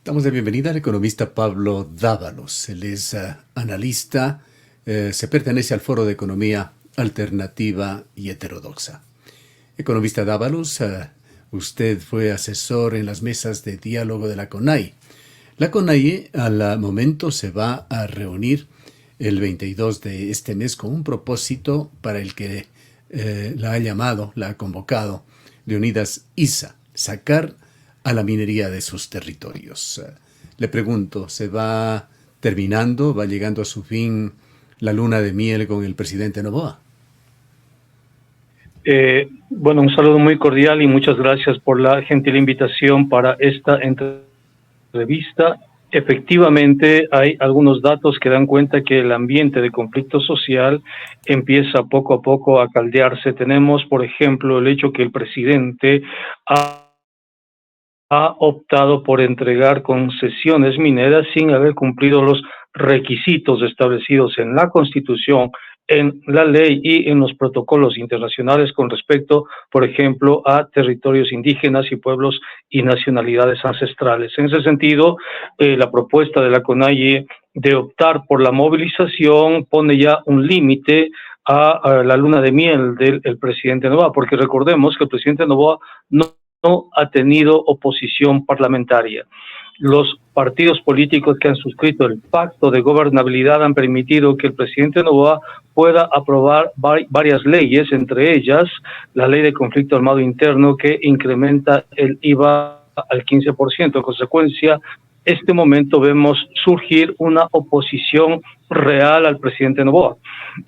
Damos la bienvenida al economista Pablo Dávalos. Él es analista, se pertenece al Foro de Economía Alternativa y Heterodoxa. Economista Dávalos, usted fue asesor en las mesas de diálogo de la CONAIE. La CONAIE al momento se va a reunir el 22 de este mes con un propósito para el que la ha convocado de Unidas ISA, sacar a la minería de sus territorios. Le pregunto, ¿se va terminando, va llegando a su fin la luna de miel con el presidente Noboa? Bueno, un saludo muy cordial y muchas gracias por la gentil invitación para esta entrevista. Efectivamente, hay algunos datos que dan cuenta que el ambiente de conflicto social empieza poco a poco a caldearse. Tenemos, por ejemplo, el hecho que el presidente ha optado por entregar concesiones mineras sin haber cumplido los requisitos establecidos en la Constitución, en la ley y en los protocolos internacionales con respecto, por ejemplo, a territorios indígenas y pueblos y nacionalidades ancestrales. En ese sentido, la propuesta de la CONAIE de optar por la movilización pone ya un límite a la luna de miel del presidente Noboa, porque recordemos que el presidente Noboa no ha tenido oposición parlamentaria. Los partidos políticos que han suscrito el pacto de gobernabilidad han permitido que el presidente Noboa pueda aprobar varias leyes, entre ellas la ley de conflicto armado interno que incrementa el IVA al 15%. En consecuencia, este momento vemos surgir una oposición real al presidente Noboa.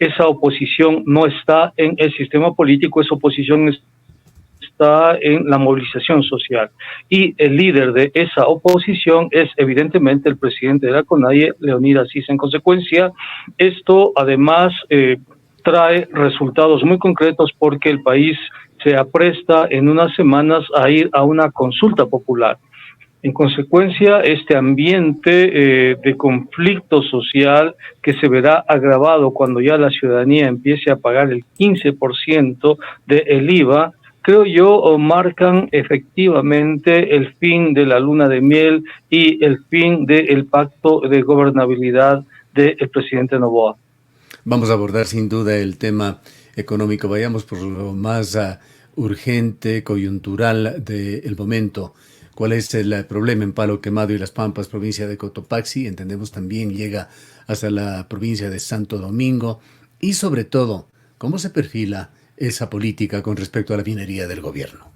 Esa oposición no está en el sistema político, esa oposición está en la movilización social. Y el líder de esa oposición es evidentemente el presidente de la CONAIE, Leonidas Issa. En consecuencia, esto además trae resultados muy concretos porque el país se apresta en unas semanas a ir a una consulta popular. En consecuencia, este ambiente de conflicto social que se verá agravado cuando ya la ciudadanía empiece a pagar el 15% del IVA, creo yo, marcan efectivamente el fin de la luna de miel y el fin del pacto de gobernabilidad del presidente Noboa. Vamos a abordar sin duda el tema económico. Vayamos por lo más urgente, coyuntural del momento. ¿Cuál es el problema en Palo Quemado y Las Pampas, provincia de Cotopaxi? Entendemos también llega hasta la provincia de Santo Domingo. Y sobre todo, ¿cómo se perfila esa política con respecto a la minería del gobierno?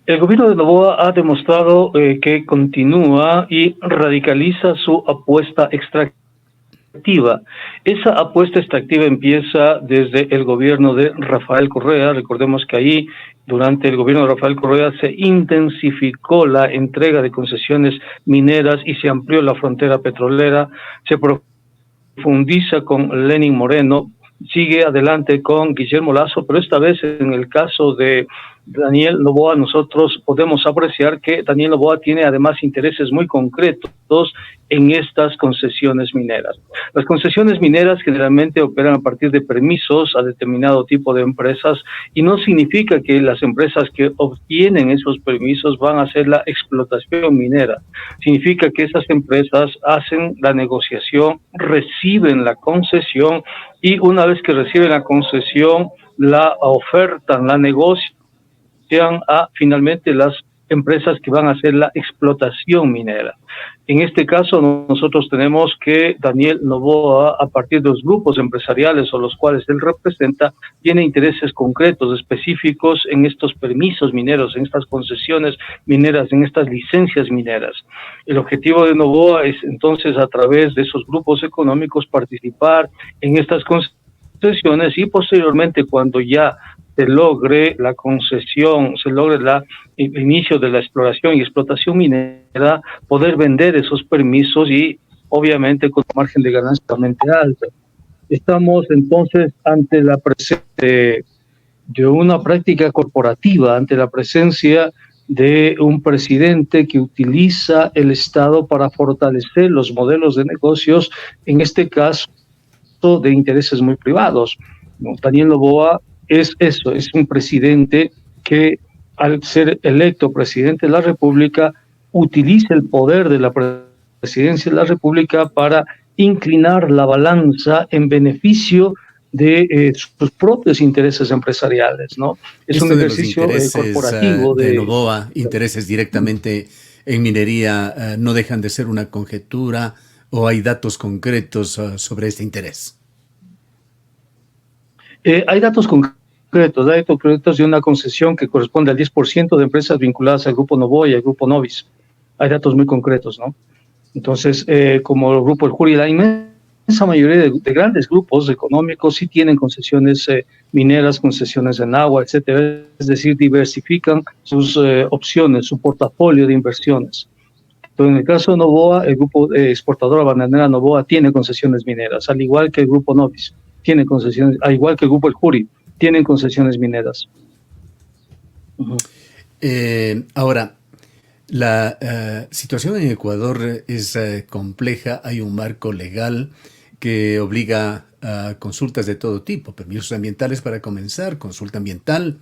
El gobierno de Noboa ha demostrado que continúa y radicaliza su apuesta extractiva. Esa apuesta extractiva empieza desde el gobierno de Rafael Correa. Recordemos que ahí, durante el gobierno de Rafael Correa, se intensificó la entrega de concesiones mineras y se amplió la frontera petrolera, se profundiza con Lenín Moreno, sigue adelante con Guillermo Lasso, pero esta vez en el caso de Daniel Noboa nosotros podemos apreciar que Daniel Noboa tiene además intereses muy concretos en estas concesiones mineras. Las concesiones mineras generalmente operan a partir de permisos a determinado tipo de empresas y no significa que las empresas que obtienen esos permisos van a hacer la explotación minera. Significa que esas empresas hacen la negociación, reciben la concesión y una vez que reciben la concesión, la ofertan, la negocian a finalmente las empresas que van a hacer la explotación minera. En este caso, nosotros tenemos que Daniel Noboa, a partir de los grupos empresariales o los cuales él representa, tiene intereses concretos, específicos en estos permisos mineros, en estas concesiones mineras, en estas licencias mineras. El objetivo de Noboa es entonces, a través de esos grupos económicos, participar en estas concesiones y posteriormente, cuando ya se logre la concesión, se logre el inicio de la exploración y explotación minera, poder vender esos permisos y obviamente con un margen de ganancia realmente alto. Estamos entonces ante la presencia de una práctica corporativa, ante la presencia de un presidente que utiliza el Estado para fortalecer los modelos de negocios, en este caso de intereses muy privados. Daniel Noboa es eso, es un presidente que al ser electo presidente de la República utilice el poder de la presidencia de la República para inclinar la balanza en beneficio de sus propios intereses empresariales, ¿no? Es un Esto de los ejercicio intereses corporativo de de... Noboa, intereses directamente en minería, no dejan de ser una conjetura o hay datos concretos sobre este interés. Hay datos concretos de una concesión que corresponde al 10% de empresas vinculadas al Grupo Noboa y al Grupo Novis. Hay datos muy concretos, ¿no? Entonces, como el Grupo El Juri, la inmensa mayoría de grandes grupos económicos sí tienen concesiones mineras, concesiones en agua, etcétera. Es decir, diversifican sus opciones, su portafolio de inversiones. Pero en el caso de Noboa, el grupo exportadora bananera Noboa tiene concesiones mineras, al igual que el grupo Novis tiene concesiones, al igual que el grupo El Juri, tienen concesiones mineras. Ahora, la situación en Ecuador es compleja. Hay un marco legal que obliga a consultas de todo tipo, permisos ambientales para comenzar, consulta ambiental,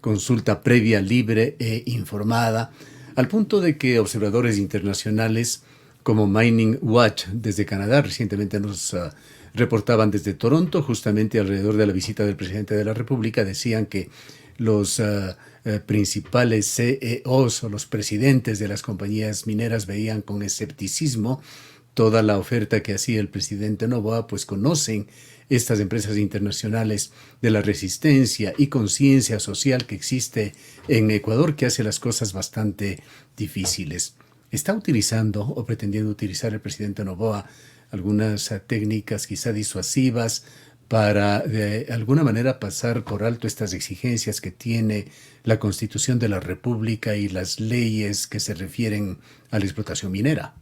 consulta previa, libre e informada, al punto de que observadores internacionales como Mining Watch desde Canadá recientemente nos reportaban desde Toronto, justamente alrededor de la visita del presidente de la República, decían que los principales CEOs o los presidentes de las compañías mineras veían con escepticismo toda la oferta que hacía el presidente Noboa, pues conocen estas empresas internacionales de la resistencia y conciencia social que existe en Ecuador, que hace las cosas bastante difíciles. ¿Está utilizando o pretendiendo utilizar el presidente Noboa algunas técnicas quizá disuasivas para de alguna manera pasar por alto estas exigencias que tiene la Constitución de la República y las leyes que se refieren a la explotación minera?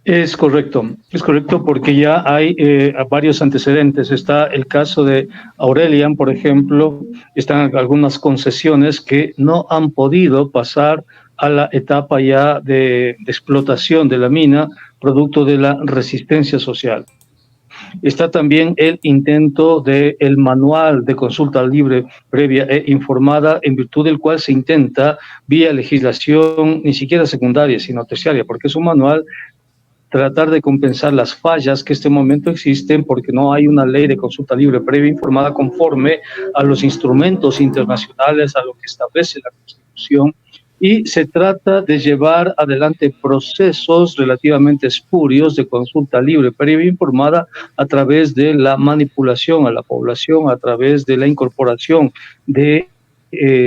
Es correcto porque ya hay varios antecedentes. Está el caso de Aurelian, por ejemplo, están algunas concesiones que no han podido pasar a la etapa ya de explotación de la mina, producto de la resistencia social. Está también el intento del manual de consulta libre, previa e informada, en virtud del cual se intenta, vía legislación, ni siquiera secundaria, sino terciaria, porque es un manual, tratar de compensar las fallas que en este momento existen porque no hay una ley de consulta libre previa informada conforme a los instrumentos internacionales, a lo que establece la Constitución, y se trata de llevar adelante procesos relativamente espurios de consulta libre previa informada a través de la manipulación a la población, a través de la incorporación de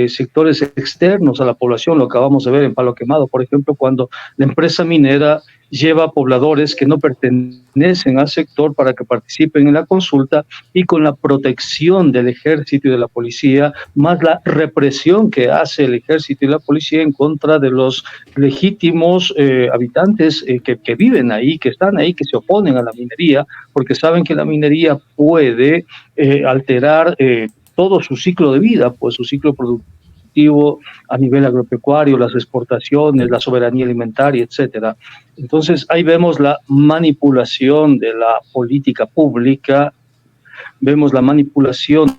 sectores externos a la población. Lo acabamos de ver en Palo Quemado, por ejemplo, cuando la empresa minera lleva pobladores que no pertenecen al sector para que participen en la consulta, y con la protección del ejército y de la policía, más la represión que hace el ejército y la policía en contra de los legítimos habitantes que viven ahí, que están ahí, que se oponen a la minería, porque saben que la minería puede alterar todo su ciclo de vida, pues su ciclo productivo a nivel agropecuario, las exportaciones, la soberanía alimentaria, etcétera. Entonces ahí vemos la manipulación de la política pública, vemos la manipulación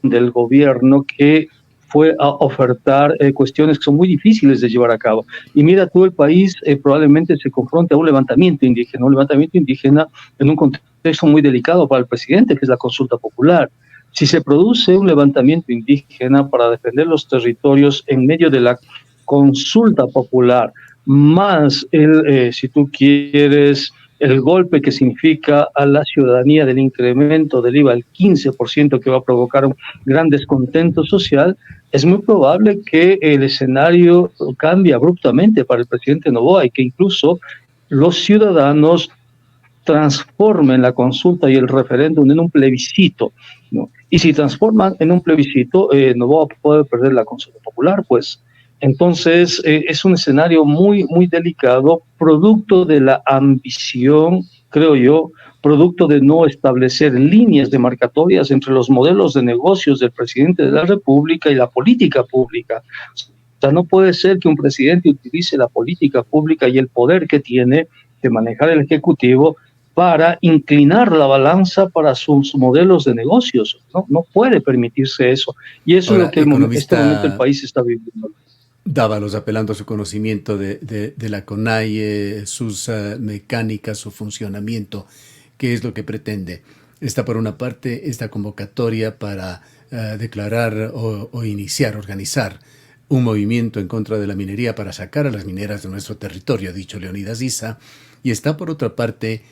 del gobierno que fue a ofertar cuestiones que son muy difíciles de llevar a cabo. Y mira, todo el país probablemente se confronte a un levantamiento indígena en un contexto muy delicado para el presidente, que es la consulta popular. Si se produce un levantamiento indígena para defender los territorios en medio de la consulta popular, más si tú quieres, el golpe que significa a la ciudadanía del incremento del IVA al 15%, que va a provocar un gran descontento social, es muy probable que el escenario cambie abruptamente para el presidente Noboa y que incluso los ciudadanos transformen la consulta y el referéndum en un plebiscito, ¿no? Y si transforman en un plebiscito, Noboa puede perder la consulta popular, pues. Entonces, es un escenario muy, muy delicado, producto de la ambición, creo yo, producto de no establecer líneas demarcatorias entre los modelos de negocios del presidente de la República y la política pública. O sea, no puede ser que un presidente utilice la política pública y el poder que tiene de manejar el Ejecutivo para inclinar la balanza para sus modelos de negocios. No puede permitirse eso. Y eso Ahora, es lo que en este momento el país está viviendo. Dávalos, apelando a su conocimiento de la CONAIE, sus mecánicas, su funcionamiento, qué es lo que pretende. Está por una parte esta convocatoria para declarar o iniciar, organizar un movimiento en contra de la minería para sacar a las mineras de nuestro territorio, ha dicho Leonidas Issa, y está por otra parte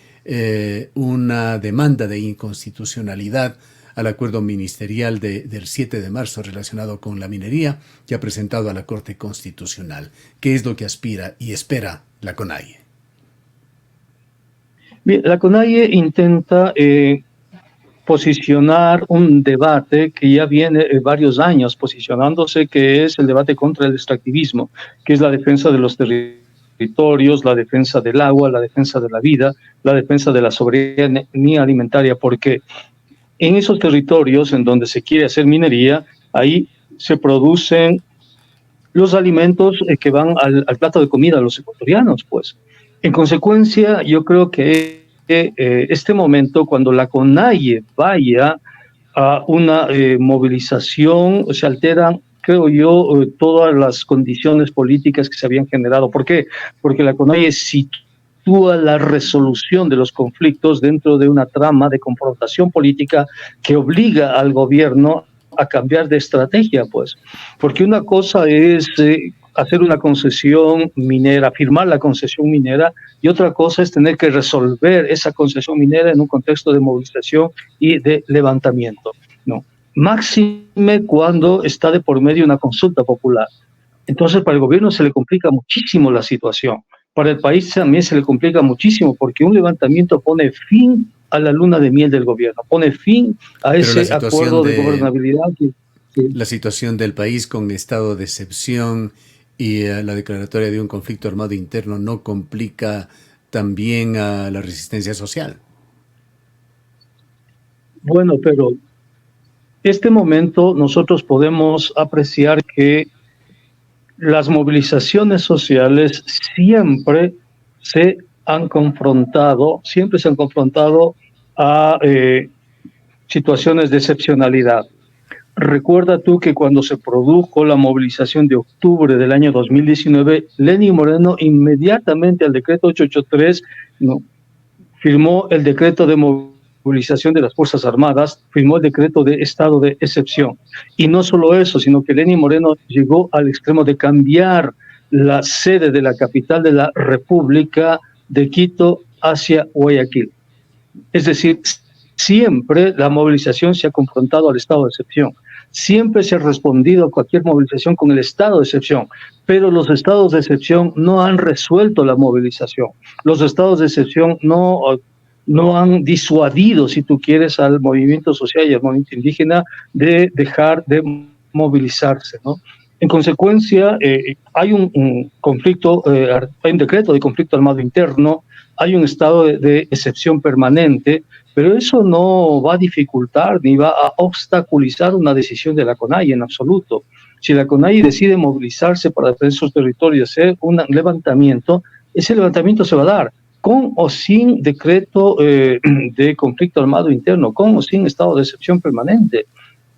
una demanda de inconstitucionalidad al acuerdo ministerial del 7 de marzo relacionado con la minería que ha presentado a la Corte Constitucional. ¿Qué es lo que aspira y espera la CONAIE? Bien, la CONAIE intenta posicionar un debate que ya viene varios años posicionándose, que es el debate contra el extractivismo, que es la defensa de los territorios, la defensa del agua, la defensa de la vida, la defensa de la soberanía alimentaria, porque en esos territorios en donde se quiere hacer minería, ahí se producen los alimentos que van al plato de comida de los ecuatorianos, pues. En consecuencia, yo creo que este momento, cuando la CONAIE vaya a una movilización, se alteran, creo yo, todas las condiciones políticas que se habían generado. ¿Por qué? Porque la CONAIE sitúa la resolución de los conflictos dentro de una trama de confrontación política que obliga al gobierno a cambiar de estrategia, pues. Porque una cosa es hacer una concesión minera, firmar la concesión minera, y otra cosa es tener que resolver esa concesión minera en un contexto de movilización y de levantamiento, ¿no? Máxime cuando está de por medio una consulta popular. Entonces, para el gobierno se le complica muchísimo la situación. Para el país también se le complica muchísimo, porque un levantamiento pone fin a la luna de miel del gobierno, pone fin a ese acuerdo de gobernabilidad. La situación del país con estado de excepción y la declaratoria de un conflicto armado interno no complica también a la resistencia social. Bueno, pero este momento nosotros podemos apreciar que las movilizaciones sociales siempre se han confrontado a situaciones de excepcionalidad. Recuerda tú que cuando se produjo la movilización de octubre del año 2019, Lenín Moreno inmediatamente al decreto 883 firmó el decreto de movilización de las Fuerzas Armadas, firmó el decreto de estado de excepción. Y no solo eso, sino que Lenín Moreno llegó al extremo de cambiar la sede de la capital de la República de Quito hacia Guayaquil. Es decir, siempre la movilización se ha confrontado al estado de excepción. Siempre se ha respondido a cualquier movilización con el estado de excepción, pero los estados de excepción no han resuelto la movilización. Los estados de excepción no han disuadido, si tú quieres, al movimiento social y al movimiento indígena de dejar de movilizarse, ¿no? En consecuencia, hay un conflicto, hay un decreto de conflicto armado interno, hay un estado de excepción permanente, pero eso no va a dificultar ni va a obstaculizar una decisión de la CONAIE en absoluto. Si la CONAIE decide movilizarse para defender sus territorios, hacer un levantamiento, ese levantamiento se va a dar, con o sin decreto de conflicto armado interno, con o sin estado de excepción permanente.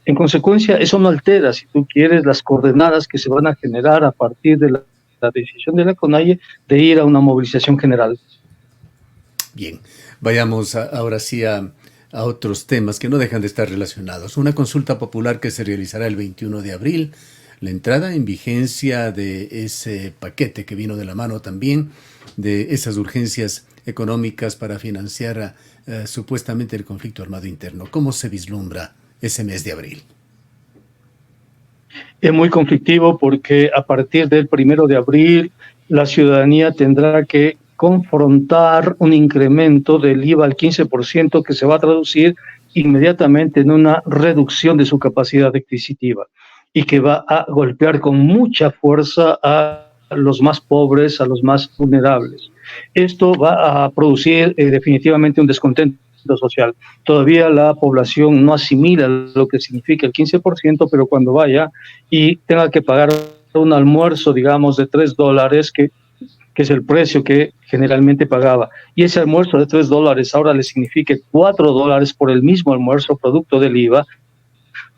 En consecuencia, eso no altera, si tú quieres, las coordenadas que se van a generar a partir de la decisión de la CONAIE de ir a una movilización general. Bien, vayamos ahora sí a otros temas que no dejan de estar relacionados. Una consulta popular que se realizará el 21 de abril, la entrada en vigencia de ese paquete que vino de la mano también de esas urgencias económicas para financiar supuestamente el conflicto armado interno. ¿Cómo se vislumbra ese mes de abril? Es muy conflictivo porque a partir del 1 de abril la ciudadanía tendrá que confrontar un incremento del IVA al 15% que se va a traducir inmediatamente en una reducción de su capacidad adquisitiva y que va a golpear con mucha fuerza a los más pobres, a los más vulnerables. Esto va a producir definitivamente un descontento social. Todavía la población no asimila lo que significa el 15%, pero cuando vaya y tenga que pagar un almuerzo, digamos, de $3, que es el precio que generalmente pagaba, y ese almuerzo de $3 ahora le signifique $4 por el mismo almuerzo producto del IVA,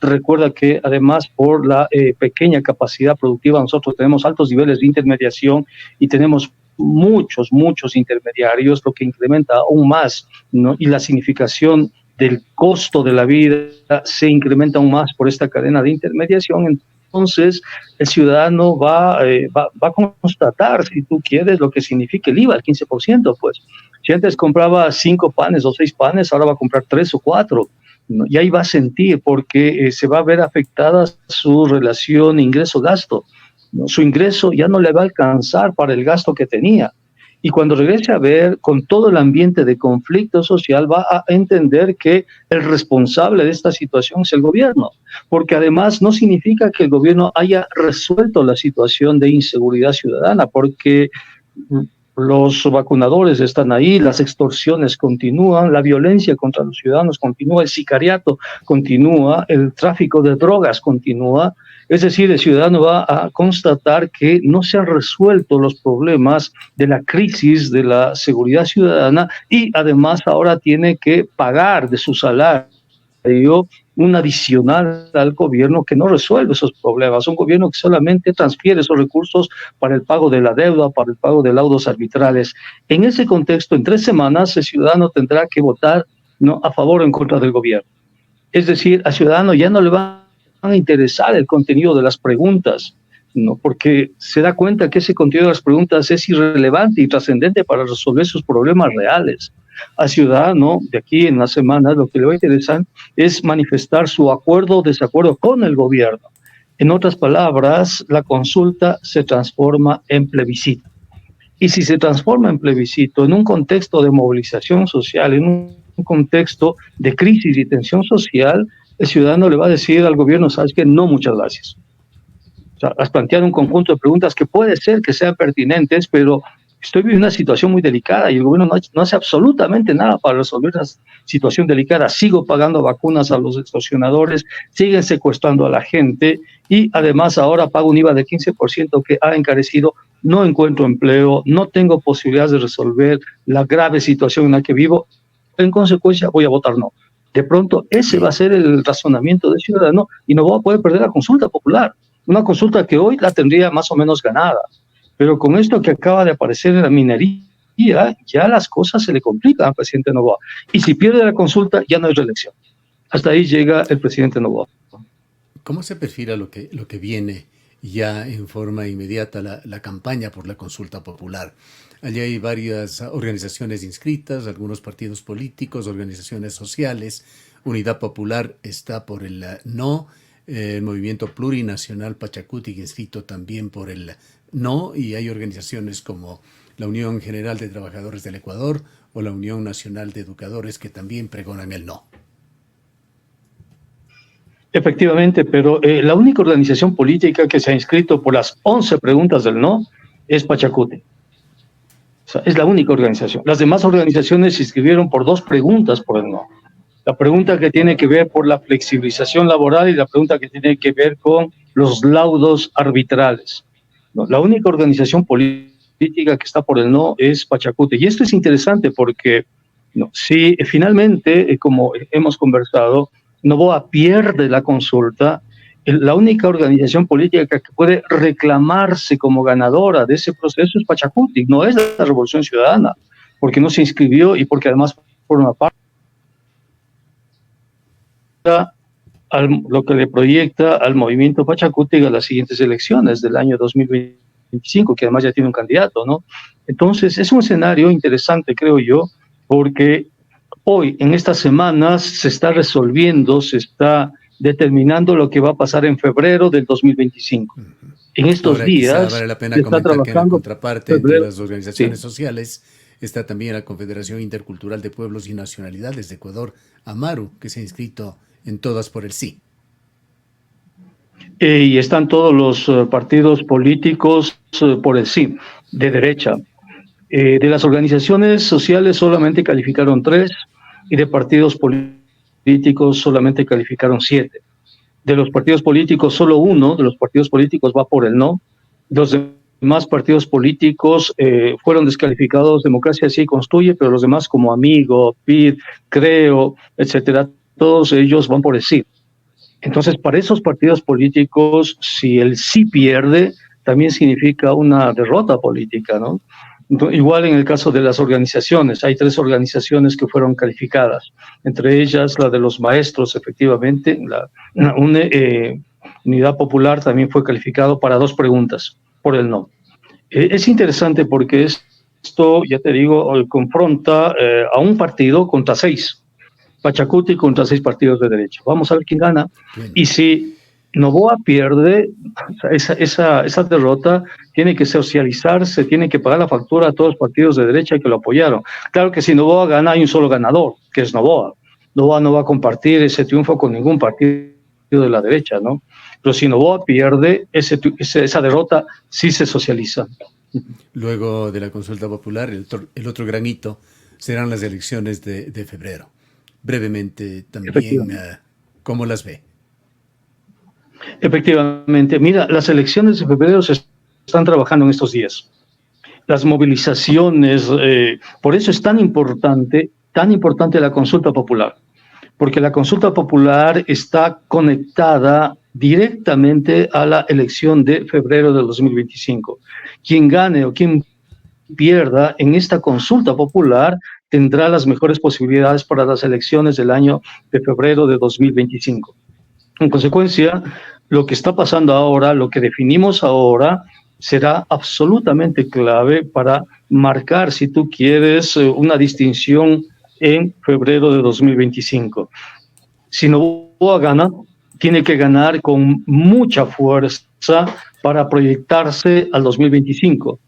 Recuerda que además por la pequeña capacidad productiva nosotros tenemos altos niveles de intermediación y tenemos muchos intermediarios, lo que incrementa aún más, ¿no? Y la significación del costo de la vida se incrementa aún más por esta cadena de intermediación. Entonces, el ciudadano va a constatar, si tú quieres, lo que significa el IVA, el 15%, pues. Si antes compraba 5 panes o 6 panes, ahora va a comprar 3 o 4, ¿no? Y ahí va a sentir, porque se va a ver afectada su relación ingreso-gasto, ¿no? Su ingreso ya no le va a alcanzar para el gasto que tenía. Y cuando regrese a ver, con todo el ambiente de conflicto social, va a entender que el responsable de esta situación es el gobierno, porque además no significa que el gobierno haya resuelto la situación de inseguridad ciudadana, porque los vacunadores están ahí, las extorsiones continúan, la violencia contra los ciudadanos continúa, el sicariato continúa, el tráfico de drogas continúa. Es decir, el ciudadano va a constatar que no se han resuelto los problemas de la crisis de la seguridad ciudadana y además ahora tiene que pagar de su salario un adicional al gobierno que no resuelve esos problemas, un gobierno que solamente transfiere esos recursos para el pago de la deuda, para el pago de laudos arbitrales. En ese contexto, en 3 semanas, el ciudadano tendrá que votar, ¿no?, a favor o en contra del gobierno. Es decir, al ciudadano ya no le va a interesar el contenido de las preguntas, ¿no?, porque se da cuenta que ese contenido de las preguntas es irrelevante y trascendente para resolver sus problemas reales. Al ciudadano, de aquí en las semanas, lo que le va a interesar es manifestar su acuerdo o desacuerdo con el gobierno. En otras palabras, la consulta se transforma en plebiscito. Y si se transforma en plebiscito, en un contexto de movilización social, en un contexto de crisis y tensión social, el ciudadano le va a decir al gobierno, ¿sabes qué? No, muchas gracias. O sea, has planteado un conjunto de preguntas que puede ser que sean pertinentes, pero estoy viviendo una situación muy delicada y el gobierno no hace absolutamente nada para resolver esa situación delicada. Sigo pagando vacunas a los extorsionadores, siguen secuestrando a la gente y además ahora pago un IVA de 15% que ha encarecido. No encuentro empleo, no tengo posibilidades de resolver la grave situación en la que vivo. En consecuencia, voy a votar no. De pronto, ese va a ser el razonamiento del ciudadano y no voy a poder perder la consulta popular. Una consulta que hoy la tendría más o menos ganada. Pero con esto que acaba de aparecer en la minería, ya las cosas se le complican al presidente Noboa. Y si pierde la consulta, ya no hay reelección. Hasta ahí llega el presidente Noboa. ¿Cómo se perfila lo que viene ya en forma inmediata, la campaña por la consulta popular? Allí hay varias organizaciones inscritas, algunos partidos políticos, organizaciones sociales. Unidad Popular está por el no, el Movimiento Plurinacional Pachacuti inscrito también por el no, y hay organizaciones como la Unión General de Trabajadores del Ecuador o la Unión Nacional de Educadores que también pregonan el no. Efectivamente, pero la única organización política que se ha inscrito por las 11 preguntas del no es Pachacuti. O sea, es la única organización. Las demás organizaciones se inscribieron por 2 preguntas por el no. La pregunta que tiene que ver por la flexibilización laboral y la pregunta que tiene que ver con los laudos arbitrales. No, la única organización política que está por el no es Pachacuti. Y esto es interesante porque si finalmente, como hemos conversado, Noboa pierde la consulta, la única organización política que puede reclamarse como ganadora de ese proceso es Pachacuti, no es la Revolución Ciudadana, porque no se inscribió y porque además forma parte lo que le proyecta al movimiento Pachacuti a las siguientes elecciones del año 2025, que además ya tiene un candidato, ¿no? Entonces, es un escenario interesante, creo yo, porque hoy, en estas semanas, se está resolviendo, se está determinando lo que va a pasar en febrero del 2025. En estos Ahora, días, vale la pena comentar que en la contraparte entre las organizaciones sociales está también la Confederación Intercultural de Pueblos y Nacionalidades de Ecuador, AMARU, que se ha inscrito en todas por el sí. Y están todos los partidos políticos por el sí, de derecha. De las organizaciones sociales solamente calificaron 3 y de partidos políticos solamente calificaron 7. De los partidos políticos, solo 1 de los partidos políticos va por el no. Los demás partidos políticos fueron descalificados. Democracia sí construye, pero los demás como Amigo, PID, Creo, etcétera, todos ellos van por el sí. Entonces, para esos partidos políticos, si el sí pierde, también significa una derrota política, ¿no? Igual en el caso de las organizaciones, hay 3 organizaciones que fueron calificadas, entre ellas la de los maestros, efectivamente, una Unidad Popular también fue calificado para 2 preguntas por el no. Es interesante porque esto, ya te digo, confronta a un partido contra 6. Pachacuti contra 6 partidos de derecha. Vamos a ver quién gana. Bien. Y si Noboa pierde, esa derrota tiene que socializarse, tiene que pagar la factura a todos los partidos de derecha que lo apoyaron. Claro que si Noboa gana, hay un solo ganador, que es Noboa. Noboa no va a compartir ese triunfo con ningún partido de la derecha, ¿no? Pero si Noboa pierde, esa derrota sí se socializa. Luego de la consulta popular, el otro granito serán las elecciones de febrero. Brevemente también, ¿cómo las ve? Efectivamente. Mira, las elecciones de febrero se están trabajando en estos días. Las movilizaciones, por eso es tan importante la consulta popular, porque la consulta popular está conectada directamente a la elección de febrero del 2025. Quien gane o quien pierda en esta consulta popular tendrá las mejores posibilidades para las elecciones del año de febrero de 2025. En consecuencia, lo que está pasando ahora, lo que definimos ahora, será absolutamente clave para marcar, si tú quieres, una distinción en febrero de 2025. Si Noboa gana, tiene que ganar con mucha fuerza para proyectarse al 2025.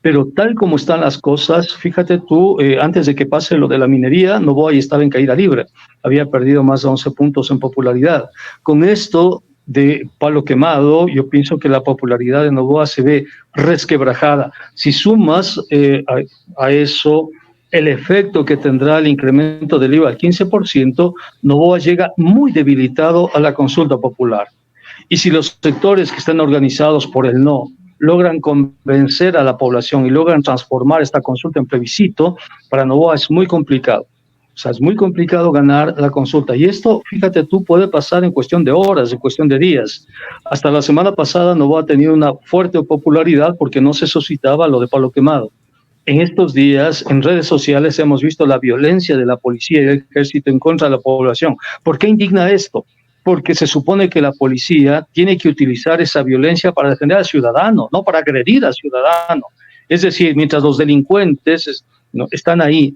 Pero tal como están las cosas, fíjate tú, antes de que pase lo de la minería, Noboa ya estaba en caída libre, había perdido más de 11 puntos en popularidad. Con esto de palo quemado, yo pienso que la popularidad de Noboa se ve resquebrajada. Si sumas a eso el efecto que tendrá el incremento del IVA al 15%, Noboa llega muy debilitado a la consulta popular. Y si los sectores que están organizados por el no logran convencer a la población y logran transformar esta consulta en plebiscito, para Noboa es muy complicado. O sea, es muy complicado ganar la consulta. Y esto, fíjate tú, puede pasar en cuestión de horas, en cuestión de días. Hasta la semana pasada Noboa ha tenido una fuerte popularidad porque no se suscitaba lo de palo quemado. En estos días, en redes sociales, hemos visto la violencia de la policía y del ejército en contra de la población. ¿Por qué indigna esto? Porque se supone que la policía tiene que utilizar esa violencia para defender al ciudadano, no para agredir al ciudadano. Es decir, mientras los delincuentes están ahí,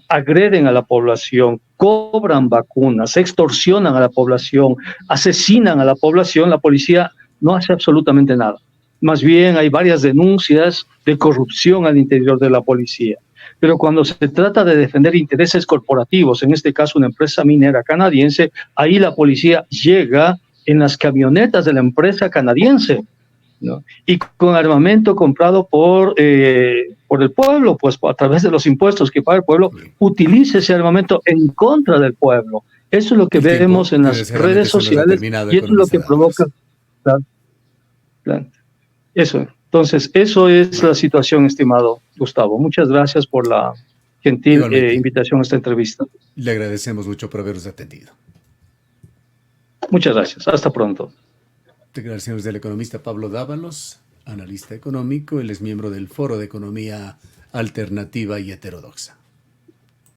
agreden a la población, cobran vacunas, extorsionan a la población, asesinan a la población, la policía no hace absolutamente nada. Más bien hay varias denuncias de corrupción al interior de la policía. Pero cuando se trata de defender intereses corporativos, en este caso una empresa minera canadiense, ahí la policía llega en las camionetas de la empresa canadiense, ¿no? Y con armamento comprado por el pueblo, pues a través de los impuestos que paga el pueblo, utiliza ese armamento en contra del pueblo. Eso es lo que vemos en las redes sociales y eso es lo que provoca... Eso. Entonces, eso es la situación, estimado Gustavo. Muchas gracias por la gentil invitación a esta entrevista. Le agradecemos mucho por habernos atendido. Muchas gracias. Hasta pronto. Declaraciones del economista Pablo Dávalos, analista económico. Él es miembro del Foro de Economía Alternativa y Heterodoxa.